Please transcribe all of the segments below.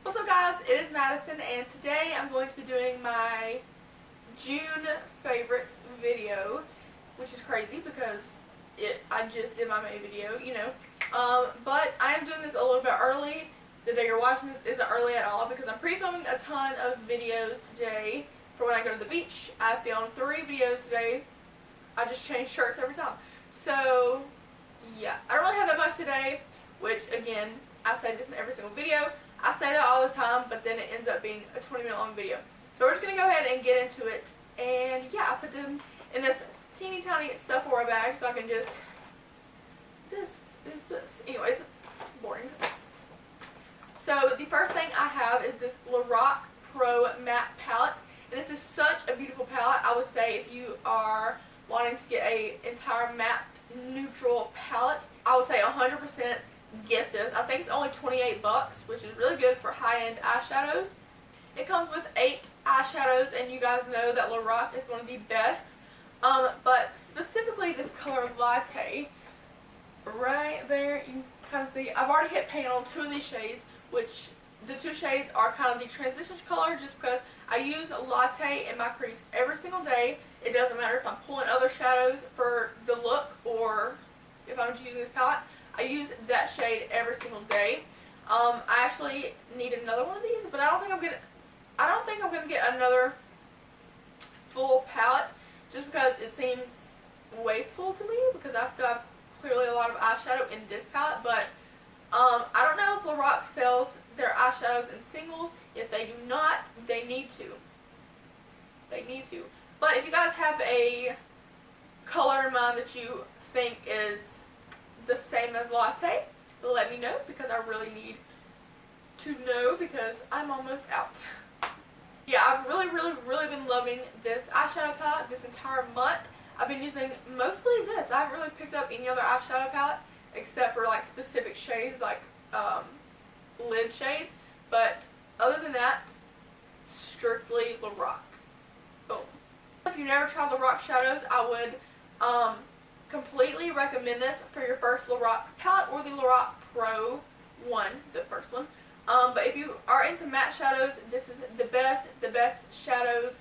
What's up guys, it is Madison and today I'm going to be doing my June favorites video, which is crazy because I just did my May video, you know. But I am doing this a little bit early. The day you're watching this isn't early at all because I'm pre-filming a ton of videos today for when I go to the beach. I filmed 3 videos today. I just change shirts every time. So yeah, I don't really have that much today, which again, I say this in every single video. I say that all the time, but then it ends up being a 20-minute long video. So we're just going to go ahead and get into it. And yeah, I put them in this teeny tiny Sephora bag so I can just, this is this. Anyways, boring. So the first thing I have is this LOral Pro Matte Palette. And this is such a beautiful palette. I would say if you are wanting to get a entire matte neutral palette, I would say 100% get this. I think it's only 28 bucks, which is really good for high-end eyeshadows. It comes with 8 eyeshadows, and you guys know that LOral is one of the best. But specifically this color Latte, right there, you can kind of see. I've already hit pan on 2 of these shades, which the 2 shades are kind of the transition color just because I use Latte in my crease every single day. It doesn't matter if I'm pulling other shadows for the look or if I'm just using this palette. I use that shade every single day. I actually need another one of these, but I don't think I'm gonna get another full palette just because it seems wasteful to me because I still have clearly a lot of eyeshadow in this palette. But I don't know if LOral sells their eyeshadows in singles. If they do not, they need to. They need to. But if you guys have a color in mind that you think is the same as Latte, let me know because I really need to know because I'm almost out. Yeah, I've really been loving this eyeshadow palette this entire month. I've been using mostly this. I haven't really picked up any other eyeshadow palette except for like specific shades like lid shades, but other than that, strictly LOral. Boom. If you've never tried LOral shadows, I would completely recommend this for your first LOral palette or the LOral Pro one, the first one. But if you are into matte shadows, this is the best shadows.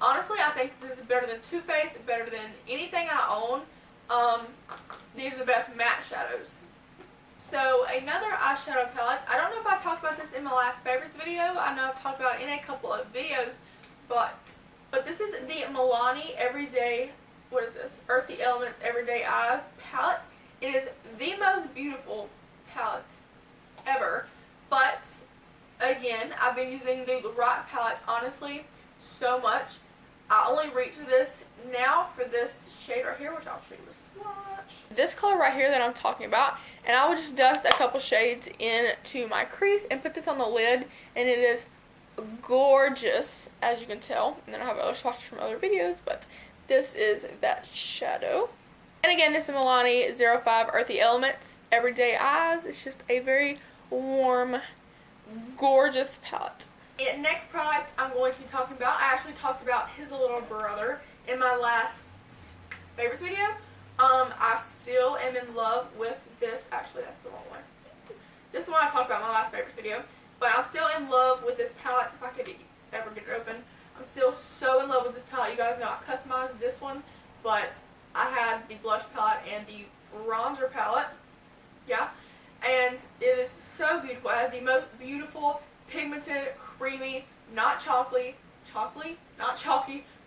Honestly, I think this is better than Too Faced, better than anything I own. These are the best matte shadows. So another eyeshadow palette. I don't know if I talked about this in my last favorites video. I know I've talked about it in a couple of videos, but this is the Milani Everyday, what is this? Earthy Elements Everyday Eyes palette. It is the most beautiful palette ever. But again, I've been using the LOral palette honestly so much. I only reach for this now for this shade right here, which I'll show you a swatch. This color right here that I'm talking about, and I would just dust a couple shades into my crease and put this on the lid, and it is gorgeous, as you can tell. And then I have other swatches from other videos, but this is that shadow. And again, this is Milani 05 Earthy Elements Everyday Eyes. It's just a very warm, gorgeous palette. The next product I'm going to be talking about, I actually talked about his little brother in my last favorites video. I still am in love with this. Actually, that's the wrong one. This is the one I talked about in my last favorites video. But I'm still in love with this palette. If I could ever get it open, I'm still so in love with this palette. You guys know I customized this one, but I had the blush palette and the bronzer palette. Yeah. And it is so beautiful. It has the most beautiful, pigmented, creamy, not chalky,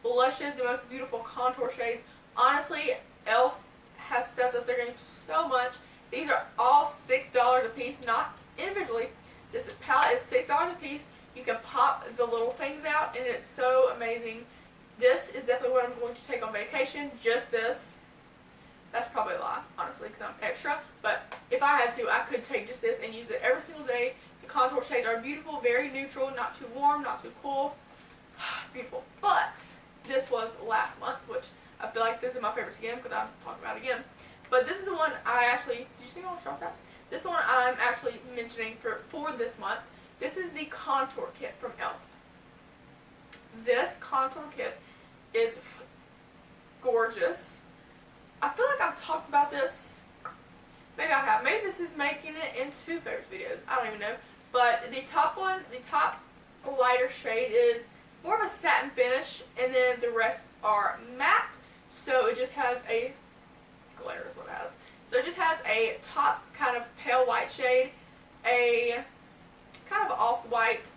blushes, the most beautiful contour shades. Honestly, e.l.f. has stepped up their game so much. These are all $6 a piece, not individually. This palette is $6 a piece. You can pop the little things out, and it's so amazing. This is definitely what I'm going to take on vacation, just this. That's probably a lie, honestly, because I'm extra. But if I had to, I could take just this and use it every single day. The contour shades are beautiful, very neutral, not too warm, not too cool. Beautiful. But this was last month, which I feel like this is my favorites again because I'm talking about it again. But this is the one I actually, did you see me on the that? This is the one I'm actually mentioning for this month. This is the contour kit from e.l.f. This contour kit is gorgeous. I feel like I've talked about this. Maybe I have. Maybe this is making it into favorites videos. I don't even know. But the top lighter shade is more of a satin finish, and then the rest are matte. So it just has a glare is what it has. So it just has a top kind of pale white shade, a kind of off-white,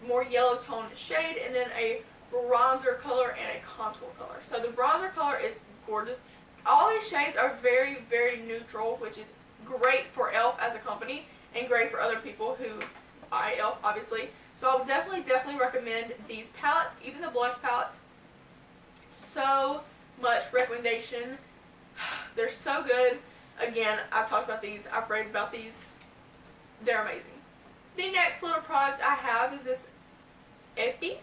more yellow toned shade, and then a bronzer color and a contour color. So the bronzer color is gorgeous. All these shades are very, very neutral, which is great for e.l.f. as a company and great for other people who buy e.l.f. obviously. So I would definitely recommend these palettes, even the blush palette. So much recommendation. They're so good. Again, I've talked about these. I've raved about these. They're amazing. The next little product I have is this Epice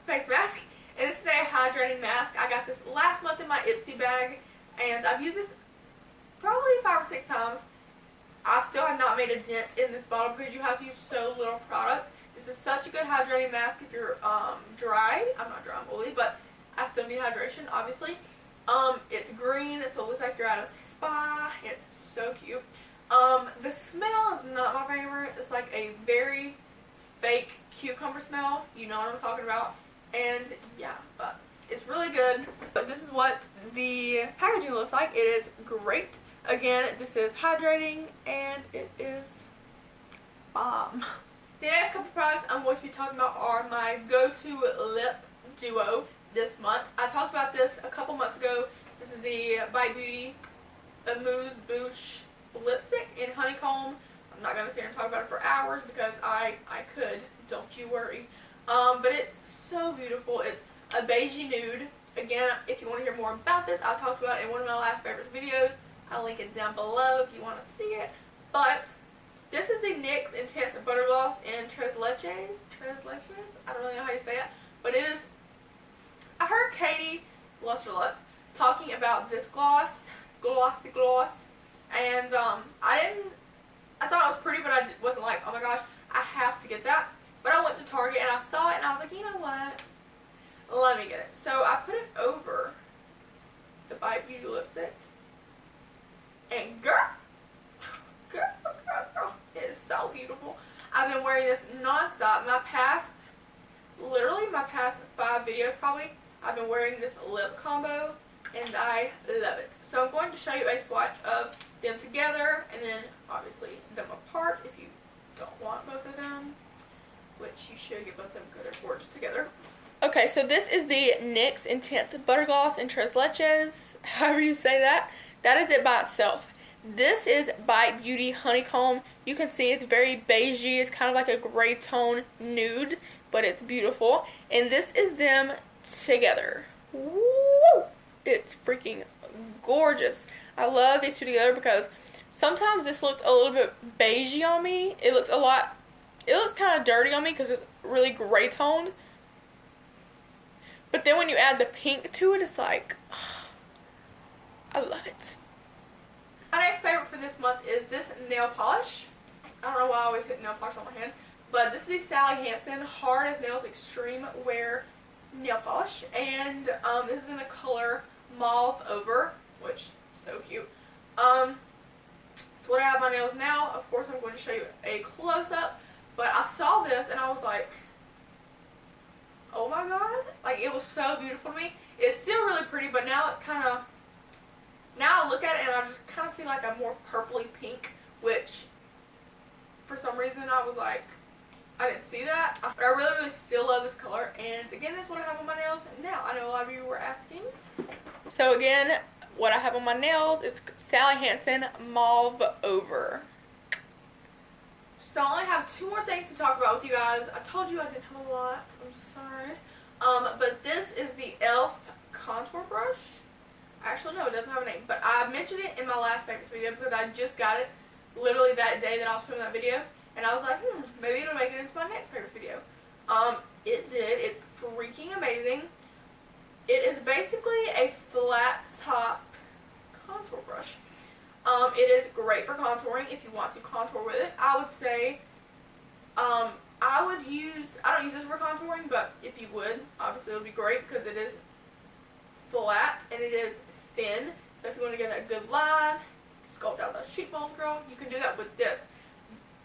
face mask. And this is a hydrating mask. I got this last month in my Ipsy bag, and I've used this probably 5 or 6 times. I still have not made a dent in this bottle because you have to use so little product. This is such a good hydrating mask if you're dry. I'm not dry, I'm oily, but I still need hydration, obviously. It's green, so it looks like you're at a spa. It's so cute. The smell is not my favorite. It's like a very fake cucumber smell. You know what I'm talking about. And yeah, but it's really good. But this is what the packaging looks like. It is great. Again, this is hydrating, and it is bomb. The next couple products I'm going to be talking about are my go-to lip duo this month. I talked about this a couple months ago. This is the Bite Beauty Amuse Bouche lipstick in honeycomb. I'm not going to sit here and talk about it for hours because I could, don't you worry. But it's so beautiful. It's a beigey nude. Again, if you want to hear more about this, I talked about it in one of my last favorite videos. I'll link it down below if you want to see it. But this is the NYX Intense Butter Gloss in Tres Leches. I don't really know how you say it. But it is, I heard Katie Lusterlutz talking about this glossy gloss. And I thought it was pretty, but I wasn't like, oh my gosh, I have to get that. But I went to Target and I saw it and I was like, you know what? Let me get it. So I put it over the Bite Beauty lipstick. And girl, it is so beautiful. I've been wearing this nonstop. Literally my past 5 videos probably, I've been wearing this lip combo and I love it. So I'm going to show you a swatch of them together and then obviously them apart if you don't want both of them, which you should get both of them because they're gorgeous together. Okay, so this is the NYX Intense Butter Gloss in Tres Leches, however you say that. That is it by itself. This is Bite Beauty Honeycomb. You can see it's very beigey. It's kind of like a gray tone nude, but it's beautiful. And this is them together. Woo! It's freaking gorgeous. I love these two together because sometimes this looks a little bit beigey on me. It looks kind of dirty on me because it's really gray toned. But then when you add the pink to it, it's like, I love it. My next favorite for this month is this nail polish. I don't know why I always hit nail polish on my hand. But this is the Sally Hansen Hard as Nails Extreme Wear Nail Polish. And this is in the color Mauve Over, which is so cute. So what I have on my nails now, of course I'm going to show you a close-up. But I saw this and I was like, oh my god. Like, it was so beautiful to me. It's still really pretty, but now it kind of, now I look at it and I just kind of see like a more purpley pink, which for some reason I was like, I didn't see that. But I really still love this color. And again, that's what I have on my nails now. I know a lot of you were asking. So again, what I have on my nails is Sally Hansen Mauve Over. So I only have 2 more things to talk about with you guys. I told you I didn't have a lot. I'm sorry. But this is the e.l.f. contour brush. Actually, no, it doesn't have a name. But I mentioned it in my last favorites video because I just got it literally that day that I was filming that video. And I was like, maybe it'll make it into my next favorite video. It did. It's freaking amazing. It is basically a flat top contour brush. It is great for contouring if you want to contour with it. I would say, I don't use this for contouring, but if you would, obviously it would be great because it is flat and it is thin. So if you want to get that good line, sculpt out those cheekbones, girl, you can do that with this.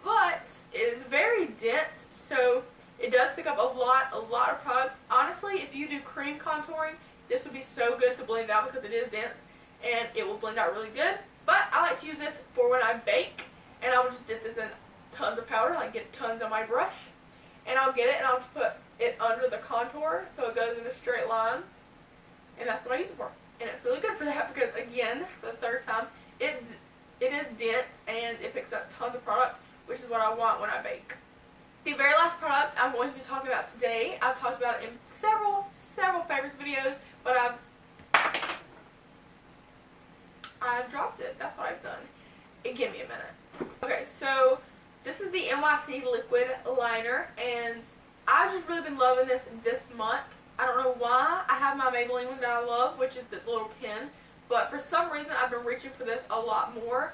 but it is very dense, so it does pick up a lot of products. Honestly, if you do cream contouring, this would be so good to blend out because it is dense and it will blend out really good. But I like to use this for when I bake, and I will just dip this in tons of powder, like get tons on my brush, and I'll get it and I'll just put it under the contour so it goes in a straight line, and that's what I use it for. And it's really good for that because, again, for the third time, it is dense and it picks up tons of product, which is what I want when I bake. The very last product I'm going to be talking about today, I've talked about it in several favorites videos, but I've dropped it. That's what I've done. Give me a minute. Okay, so this is the NYC liquid liner, and I've just really been loving this month. I don't know why. I have my Maybelline one that I love, which is the little pen, but for some reason I've been reaching for this a lot more,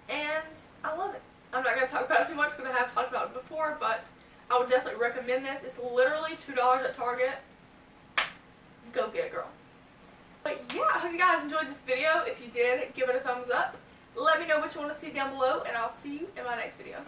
and I love it. I'm not going to talk about it too much because I have talked about it before, but I would definitely recommend this. It's literally $2 at Target. Go get it, girl. But yeah, I hope you guys enjoyed this video. If you did, give it a thumbs up. Let me know what you want to see down below, and I'll see you in my next video.